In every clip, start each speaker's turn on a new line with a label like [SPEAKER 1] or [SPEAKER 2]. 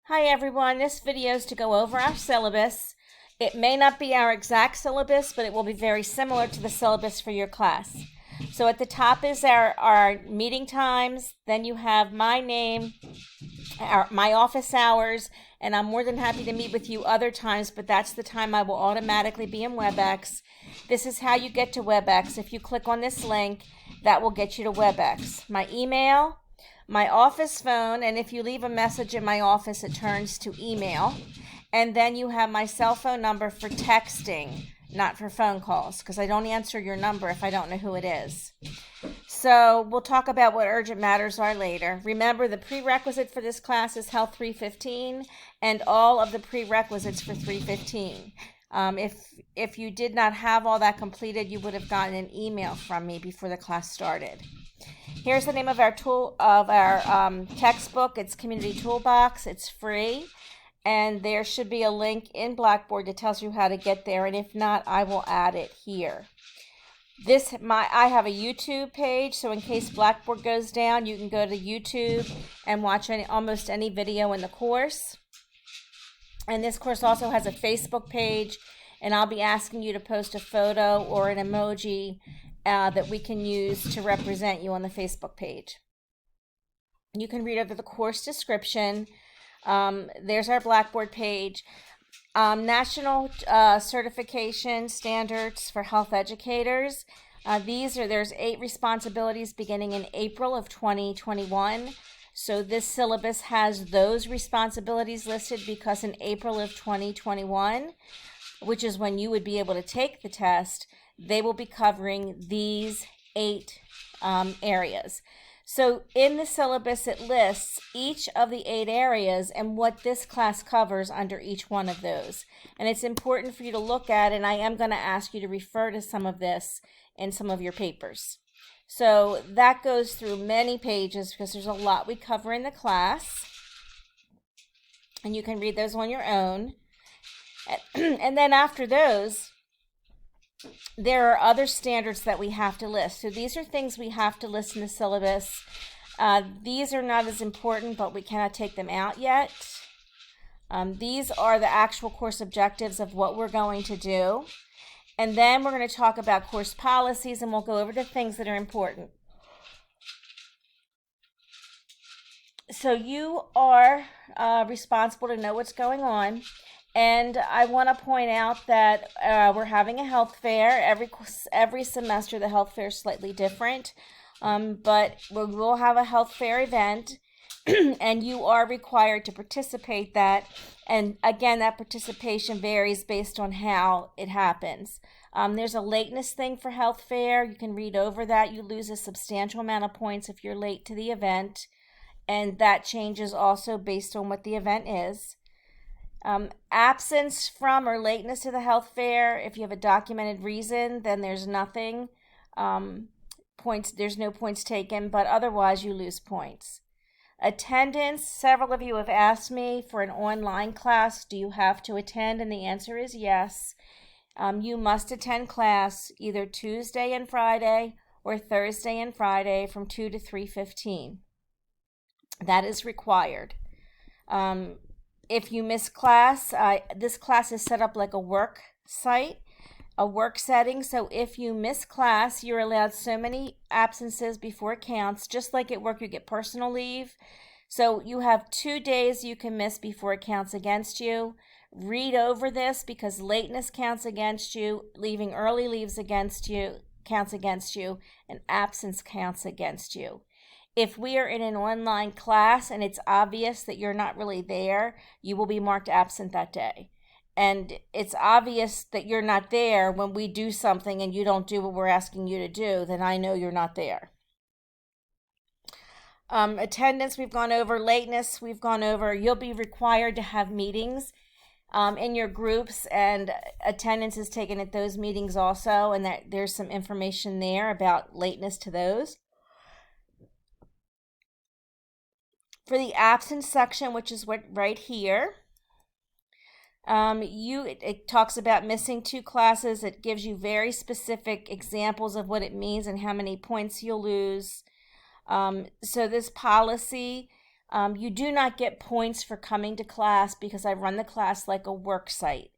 [SPEAKER 1] Hi everyone, this video is to go over our syllabus. It may not be our exact syllabus, but it will be very similar to the syllabus for your class. So at the top is our meeting times, then you have my name, my office hours, and I'm more than happy to meet with you other times, but that's the time I will automatically be in WebEx. This is how you get to WebEx. If you click on this link, that will get you to WebEx. My email, my office phone, and if you leave a message in my office, it turns to email. And then you have my cell phone number for texting, not for phone calls, because I don't answer your number if I don't know who it is. So we'll talk about what urgent matters are later. Remember, the prerequisite for this class is Health 315 and all of the prerequisites for 315. If you did not have all that completed, you would have gotten an email from me before the class started. Here's the name of our textbook. It's Community Toolbox. It's free. And there should be a link in Blackboard that tells you how to get there. And if not, I will add it here. I have a YouTube page, so in case Blackboard goes down, you can go to YouTube and watch almost any video in the course. And this course also has a Facebook page, and I'll be asking you to post a photo or an emoji that we can use to represent you on the Facebook page. You can read over the course description. There's our Blackboard page. National certification standards for health educators. There's 8 responsibilities beginning in April of 2021. So this syllabus has those responsibilities listed because in April of 2021, which is when you would be able to take the test, they will be covering these 8 areas. So in the syllabus, it lists each of the 8 areas and what this class covers under each one of those. And it's important for you to look at, and I am going to ask you to refer to some of this in some of your papers. So that goes through many pages because there's a lot we cover in the class. And you can read those on your own. And then after those, there are other standards that we have to list. So these are things we have to list in the syllabus. These are not as important, but we cannot take them out yet. These are the actual course objectives of what we're going to do. And then we're going to talk about course policies, and we'll go over the things that are important. So you are responsible to know what's going on. And I want to point out that we're having a health fair. Every semester the health fair is slightly different, but we will have a health fair event, and you are required to participate that. And again, that participation varies based on how it happens. There's a lateness thing for health fair. You can read over that. You lose a substantial amount of points if you're late to the event, and that changes also based on what the event is. Absence from or lateness to the health fair, if you have a documented reason, then there's nothing. There's no points taken, but otherwise you lose points. Attendance, several of you have asked me for an online class, do you have to attend? And the answer is yes. You must attend class either Tuesday and Friday or Thursday and Friday from 2 to 3:15. That is required. If you miss class, this class is set up like a work site, a work setting. So if you miss class, you're allowed so many absences before it counts. Just like at work, you get personal leave. So you have 2 days you can miss before it counts against you. Read over this because lateness counts against you, leaving early counts against you, and absence counts against you. If we are in an online class and it's obvious that you're not really there, you will be marked absent that day. And it's obvious that you're not there when we do something and you don't do what we're asking you to do, then I know you're not there. Attendance, we've gone over. Lateness, we've gone over. You'll be required to have meetings in your groups, and attendance is taken at those meetings also, and there's some information there about lateness to those. For the absence section, which is right here, it talks about missing 2 classes. It gives you very specific examples of what it means and how many points you'll lose. So this policy You do not get points for coming to class because I run the class like a work site.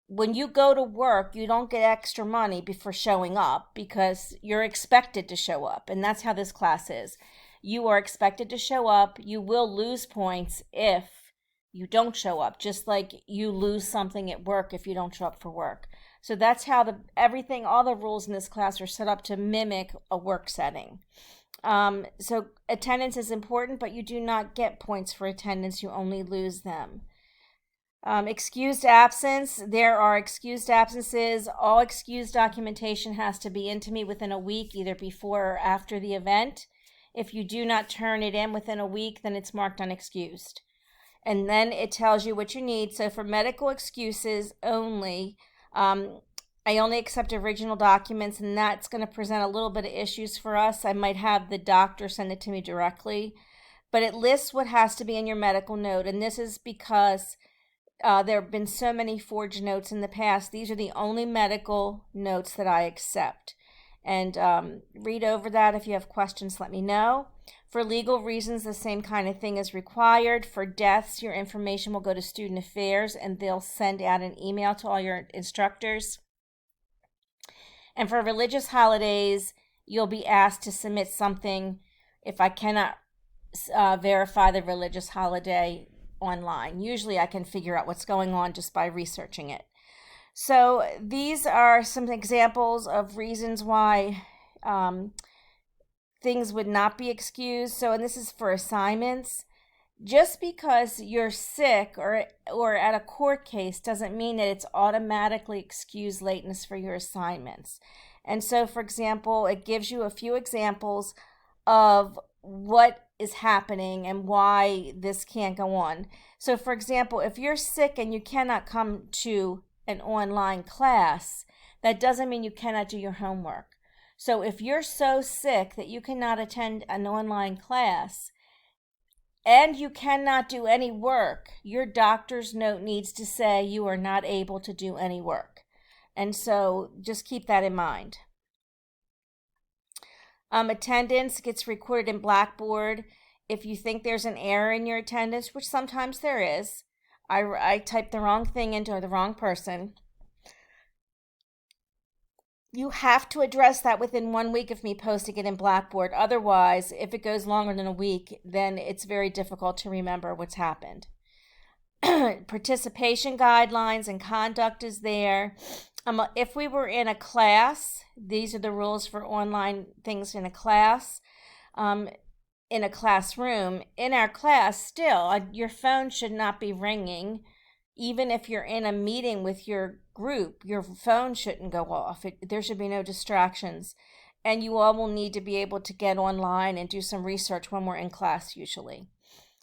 [SPEAKER 1] When you go to work, you don't get extra money for showing up because you're expected to show up. And that's how this class is. You are expected to show up. You will lose points if you don't show up, just like you lose something at work if you don't show up for work. So that's how all the rules in this class are set up to mimic a work setting. So attendance is important, but you do not get points for attendance. You only lose them. Excused absence. There are excused absences. All excused documentation has to be into me within a week, either before or after the event. If you do not turn it in within a week, then it's marked unexcused. And then it tells you what you need. So for medical excuses only, I only accept original documents, and that's going to present a little bit of issues for us. I might have the doctor send it to me directly, but it lists what has to be in your medical note. And this is because there have been so many forged notes in the past. These are the only medical notes that I accept. And read over that. If you have questions, let me know. For legal reasons, the same kind of thing is required. For deaths, your information will go to Student Affairs, and they'll send out an email to all your instructors. And for religious holidays, you'll be asked to submit something if I cannot verify the religious holiday online. Usually I can figure out what's going on just by researching it. So these are some examples of reasons why things would not be excused. So, and this is for assignments. Just because you're sick or at a court case doesn't mean that it's automatically excused lateness for your assignments. And so, for example, it gives you a few examples of what is happening and why this can't go on. So, for example, if you're sick and you cannot come to an online class, that doesn't mean you cannot do your homework. So if you're so sick that you cannot attend an online class and you cannot do any work, your doctor's note needs to say you are not able to do any work. And so just keep that in mind. Attendance gets recorded in Blackboard. If you think there's an error in your attendance, which sometimes there is, I typed the wrong thing into the wrong person, you have to address that within 1 week of me posting it in Blackboard. Otherwise, if it goes longer than a week, then it's very difficult to remember what's happened. Participation guidelines and conduct is there. If we were in a class, these are the rules for online things in a class. In a classroom, in our class, still, your phone should not be ringing. Even if you're in a meeting with your group, your phone shouldn't go off. There should be no distractions. And you all will need to be able to get online and do some research when we're in class usually.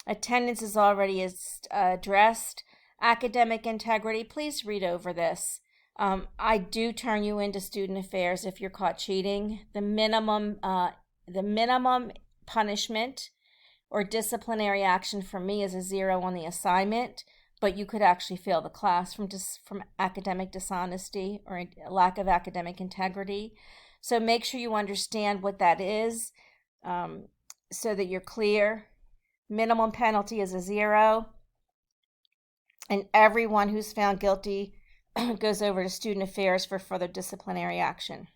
[SPEAKER 1] Attendance is already addressed. Academic integrity, please read over this. I do turn you into Student Affairs if you're caught cheating. The minimum punishment or disciplinary action for me is a 0 on the assignment, but you could actually fail the class from academic dishonesty or a lack of academic integrity. So make sure you understand what that is so that you're clear. Minimum penalty is a 0, and everyone who's found guilty goes over to Student Affairs for further disciplinary action.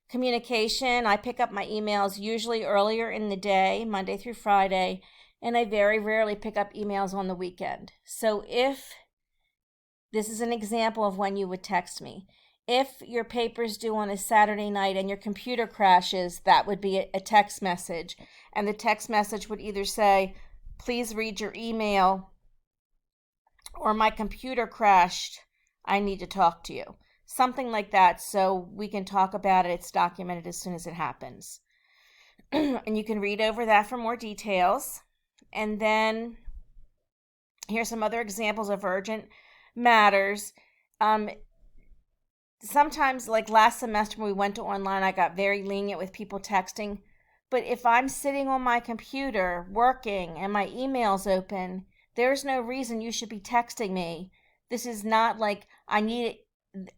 [SPEAKER 1] Communication, I pick up my emails usually earlier in the day, Monday through Friday, and I very rarely pick up emails on the weekend. So if this is an example of when you would text me, if your paper's due on a Saturday night and your computer crashes, that would be a text message. And the text message would either say, please read your email, or my computer crashed, I need to talk to you. Something like that, so we can talk about it. It's documented as soon as it happens. And you can read over that for more details. And then here's some other examples of urgent matters. Sometimes, like last semester when we went to online, I got very lenient with people texting. But if I'm sitting on my computer working and my email's open, there's no reason you should be texting me. This is not like I need it.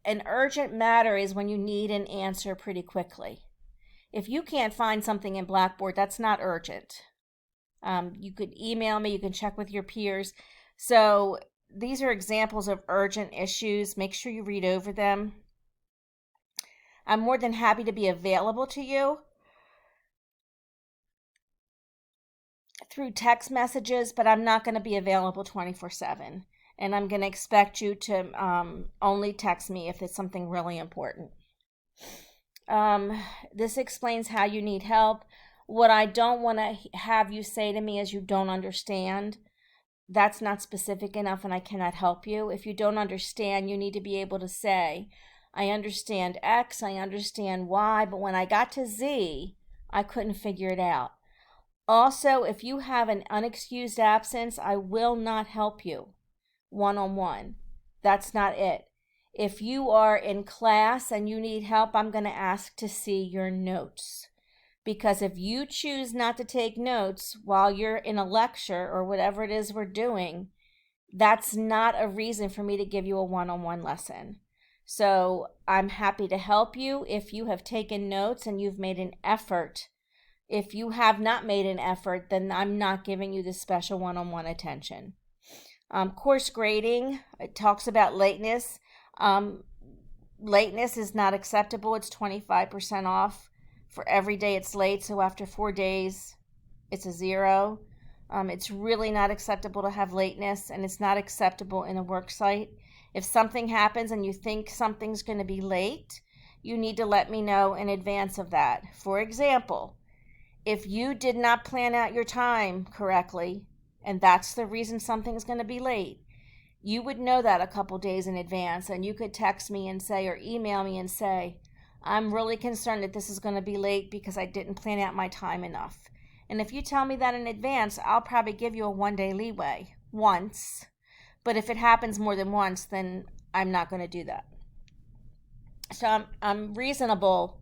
[SPEAKER 1] An urgent matter is when you need an answer pretty quickly. If you can't find something in Blackboard, that's not urgent. You could email me, you can check with your peers. So these are examples of urgent issues. Make sure you read over them. I'm more than happy to be available to you through text messages, but I'm not going to be available 24/7. And I'm going to expect you to only text me if it's something really important. This explains how you need help. What I don't want to have you say to me is you don't understand. That's not specific enough and I cannot help you. If you don't understand, you need to be able to say, I understand X, I understand Y, but when I got to Z, I couldn't figure it out. Also, if you have an unexcused absence, I will not help you one-on-one. That's not it. If you are in class and you need help, I'm going to ask to see your notes. Because if you choose not to take notes while you're in a lecture or whatever it is we're doing, that's not a reason for me to give you a one-on-one lesson. So I'm happy to help you if you have taken notes and you've made an effort. If you have not made an effort, then I'm not giving you the special one-on-one attention. Course grading, it talks about lateness. Lateness is not acceptable. It's 25% off for every day it's late. So after 4 days, it's a 0. It's really not acceptable to have lateness, and it's not acceptable in a work site. If something happens and you think something's going to be late, you need to let me know in advance of that. For example, if you did not plan out your time correctly, and that's the reason something's going to be late, you would know that a couple days in advance, and you could text me and say, or email me and say, I'm really concerned that this is going to be late because I didn't plan out my time enough. And if you tell me that in advance, I'll probably give you a 1-day leeway once. But if it happens more than once, then I'm not going to do that. So I'm reasonable,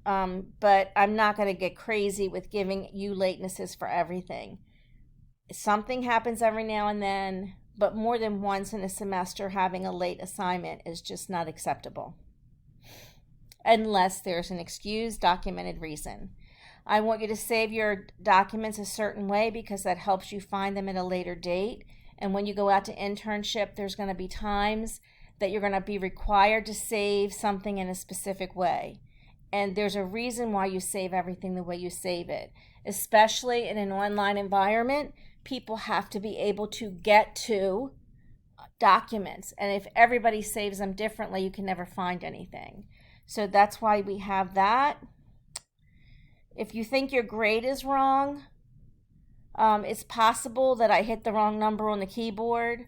[SPEAKER 1] but I'm not going to get crazy with giving you latenesses for everything. Something happens every now and then, but more than once in a semester having a late assignment is just not acceptable. Unless there's an excused, documented reason. I want you to save your documents a certain way because that helps you find them at a later date. And when you go out to internship, there's going to be times that you're going to be required to save something in a specific way. And there's a reason why you save everything the way you save it. Especially in an online environment, people have to be able to get to documents. And if everybody saves them differently, you can never find anything. So that's why we have that. If you think your grade is wrong, it's possible that I hit the wrong number on the keyboard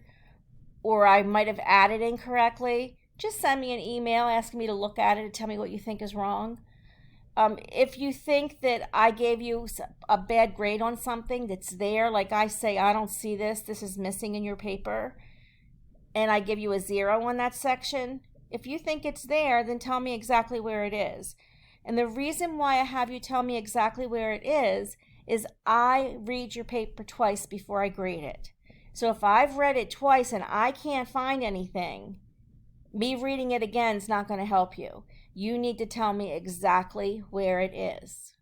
[SPEAKER 1] or I might have added incorrectly. Just send me an email asking me to look at it and tell me what you think is wrong. If you think that I gave you a bad grade on something that's there, like I say, I don't see this, this is missing in your paper, and I give you a 0 on that section, if you think it's there, then tell me exactly where it is. And the reason why I have you tell me exactly where it is I read your paper twice before I grade it. So if I've read it twice and I can't find anything, me reading it again is not going to help you. You need to tell me exactly where it is.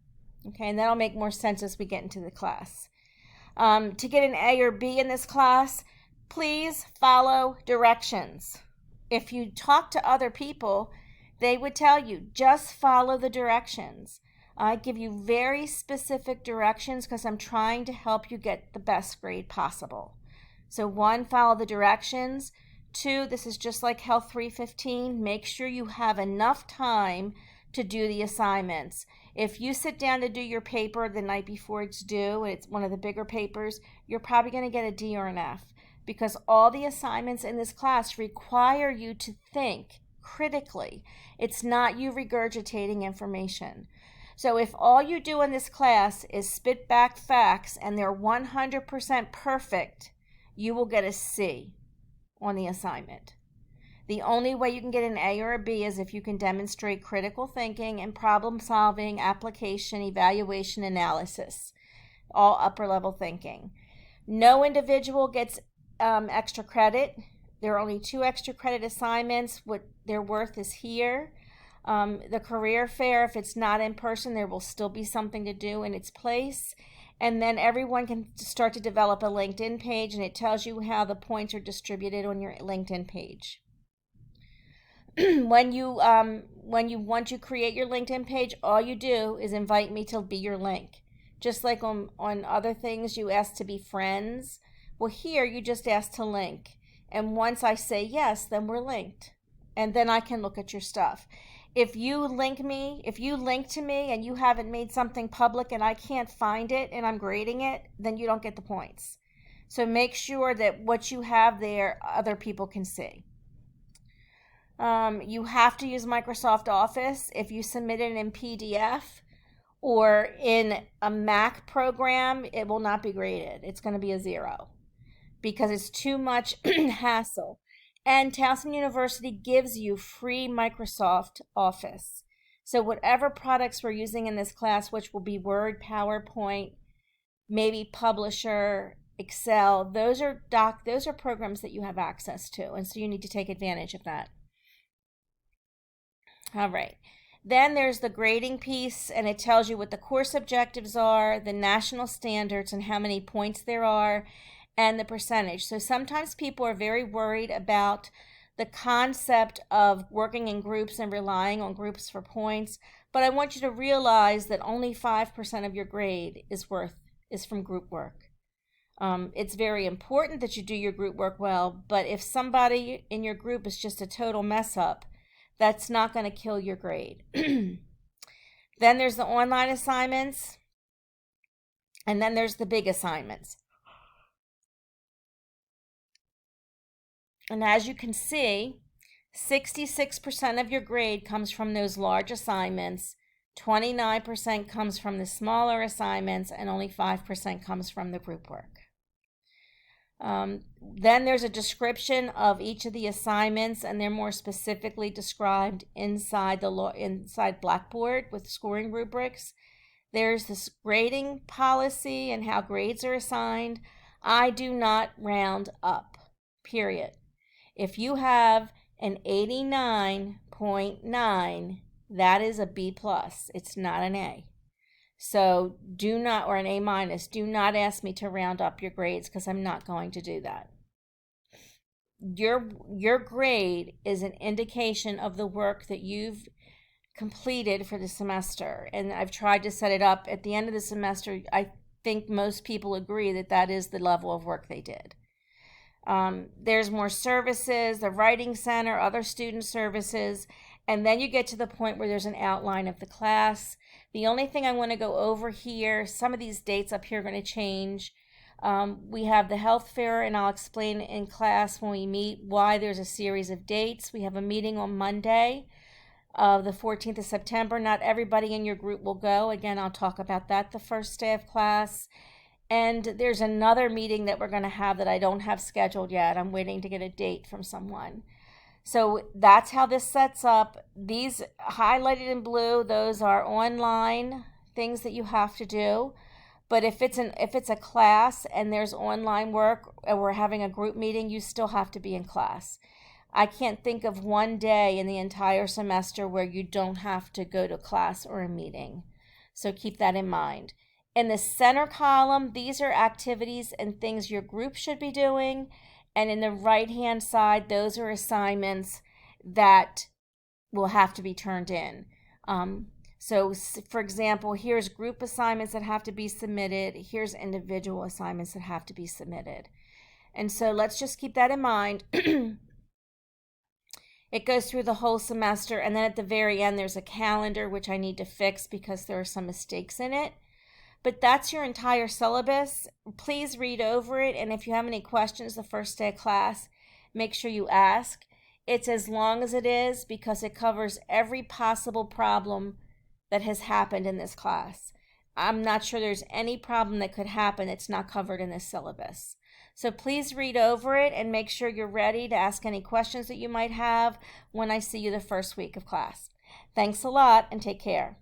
[SPEAKER 1] Okay, and that'll make more sense as we get into the class. To get an A or B in this class, please follow directions. If you talk to other people, they would tell you, just follow the directions. I give you very specific directions because I'm trying to help you get the best grade possible. So 1, follow the directions. 2, this is just like Health 315. Make sure you have enough time to do the assignments. If you sit down to do your paper the night before it's due, and it's one of the bigger papers, you're probably going to get a D or an F because all the assignments in this class require you to think critically. It's not you regurgitating information. So if all you do in this class is spit back facts and they're 100% perfect, you will get a C on the assignment. The only way you can get an A or a B is if you can demonstrate critical thinking and problem solving, application, evaluation, analysis, all upper level thinking. No individual gets extra credit. There are only 2 extra credit assignments. What their worth is here. The career fair, if it's not in person, there will still be something to do in its place. And then everyone can start to develop a LinkedIn page, and it tells you how the points are distributed on your LinkedIn page. Once you create your LinkedIn page, all you do is invite me to be your link. Just like on other things, you ask to be friends. Well, here you just ask to link. And once I say yes, then we're linked. And then I can look at your stuff. If you link to me and you haven't made something public and I can't find it and I'm grading it, then you don't get the points. So make sure that what you have there, other people can see. You have to use Microsoft Office. If you submit it in PDF or in a Mac program, it will not be graded. It's going to be a 0 because it's too much hassle. And Towson University gives you free Microsoft Office. So whatever products we're using in this class, which will be Word, PowerPoint, maybe Publisher, Excel, those are programs that you have access to. And so you need to take advantage of that. All right. Then there's the grading piece, and it tells you what the course objectives are, the national standards, and how many points there are, and the percentage. So sometimes people are very worried about the concept of working in groups and relying on groups for points, but I want you to realize that only 5% of your grade is from group work. It's very important that you do your group work well, but if somebody in your group is just a total mess up, that's not going to kill your grade. Then there's the online assignments, and then there's the big assignments. And as you can see, 66% of your grade comes from those large assignments, 29% comes from the smaller assignments, and only 5% comes from the group work. Then there's a description of each of the assignments, and they're more specifically described inside Blackboard with scoring rubrics. There's this grading policy and how grades are assigned. I do not round up, period. If you have an 89.9, that is a B+. It's not an A. So or an A-, do not ask me to round up your grades because I'm not going to do that. Your grade is an indication of the work that you've completed for the semester. And I've tried to set it up at the end of the semester. I think most people agree that that is the level of work they did. There's more services, the writing center, other student services, and then you get to the point where there's an outline of the class. The only thing I want to go over here, some of these dates up here are going to change. We have the health fair, and I'll explain in class when we meet why there's a series of dates. We have a meeting on Monday of the 14th of September. Not everybody in your group will go. Again, I'll talk about that the first day of class. And there's another meeting that we're going to have that I don't have scheduled yet. I'm waiting to get a date from someone. So that's how this sets up. These highlighted in blue, those are online things that you have to do. But if it's a class and there's online work and we're having a group meeting, you still have to be in class. I can't think of one day in the entire semester where you don't have to go to class or a meeting. So keep that in mind. In the center column, these are activities and things your group should be doing. And in the right-hand side, those are assignments that will have to be turned in. So, for example, here's group assignments that have to be submitted. Here's individual assignments that have to be submitted. And so let's just keep that in mind. It goes through the whole semester. And then at the very end, there's a calendar, which I need to fix because there are some mistakes in it. But that's your entire syllabus. Please read over it, and if you have any questions the first day of class, make sure you ask. It's as long as it is because it covers every possible problem that has happened in this class. I'm not sure there's any problem that could happen that's not covered in this syllabus. So please read over it and make sure you're ready to ask any questions that you might have when I see you the first week of class. Thanks a lot and take care.